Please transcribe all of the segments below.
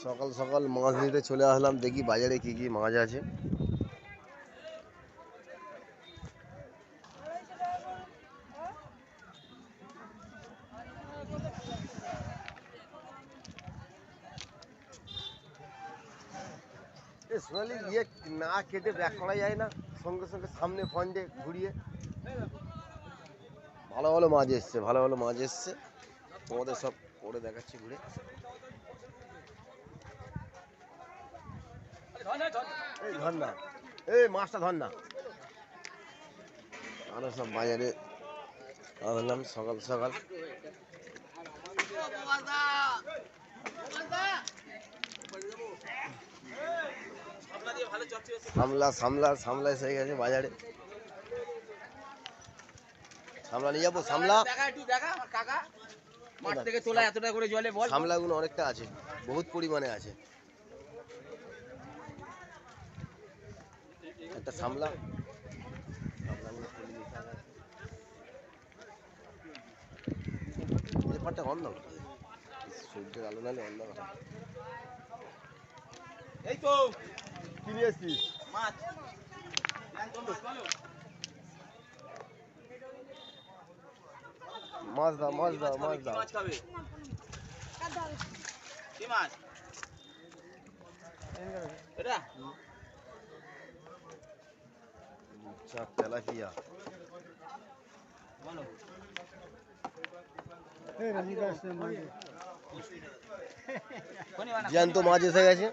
সকাল সকাল মাছ নিতে চলে আসলাম, দেখি বাজারে কি কি মাছ আছে। সোনালি ইয়ে না কেটে ব্যাক করা যায় না, সঙ্গে সঙ্গে সামনে ফন্ডে ঘুরিয়ে। ভালো ভালো মাছ এসছে, ভালো ভালো মাছ এসছে, তোমাদের সব করে দেখাচ্ছি ঘুরে। এই ধর না, এই মাছটা ধর না। আমরা সব বাজারে আসলাম সকাল সকাল। সামলা এসে গেছে বাজারে। সামলা নিয়ে যাবো, সামলাগুলো অনেকটা আছে, বহুত পরিমাণে আছে। একটা সামলা ব্যাপারটা অন্য, সূর্যের আলো নালে অন্য কথা। এই তো কি নিয়ে এসছিস? মাছ দাও, মাছ দাও, মাছ দাও। কি মাছ এটা? তেলাপিয়া। জ্যান্ত মাছ এসে গেছে।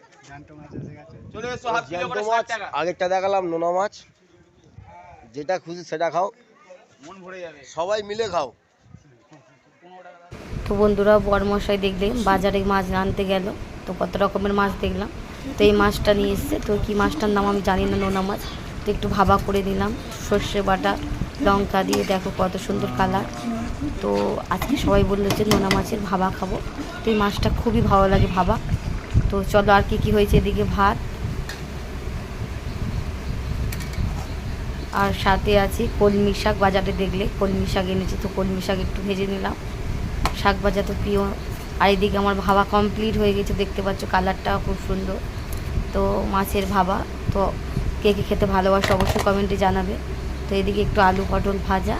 জ্যান্ত মাছ আগেরটা দেখালাম, নোনা মাছ। যেটা খুশি সেটা খাও, মন ভরে যাবে, সবাই মিলে খাও। তো বন্ধুরা, বড়মশাই দেখলে বাজারে মাছ আনতে গেল, তো কত রকমের মাছ দেখলাম। তো এই মাছটা নিয়ে এসছে, তো কি মাছটার নাম আমি জানি না, নোনা মাছ। তো একটু ভাবা করে দিলাম সর্ষে বাটা লঙ্কা দিয়ে, দেখো কত সুন্দর কালার। তো আজকে সবাই বললো যে নোনা মাছের ভাবা খাবো, তো এই মাছটা খুবই ভালো লাগে ভাবা। তো চলো আর কি কি হয়েছে, এদিকে ভাত, আর সাথে আছে কলমি শাক। বাজারে দেখলে কলমি শাক এনেছি, তো কলমি শাক একটু ভেজে নিলাম। শাক ভাজা তো প্রিয়। আর এদিকে আমার ভাবা কমপ্লিট হয়ে গেছে, দেখতে পাচ্ছ কালারটা খুব সুন্দর। তো মাছের ভাবা, তো কে কে খেতে ভালোবাসে অবশ্যই কমেন্টে জানাবে। তো এদিকে একটু আলু পটল ভাজা,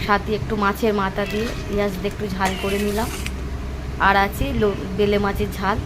সাথে একটু মাছের মাথা দিয়ে পেঁয়াজ দিয়ে একটু ঝাল করে নিলাম। আর আছে বেলে মাছের ঝাল।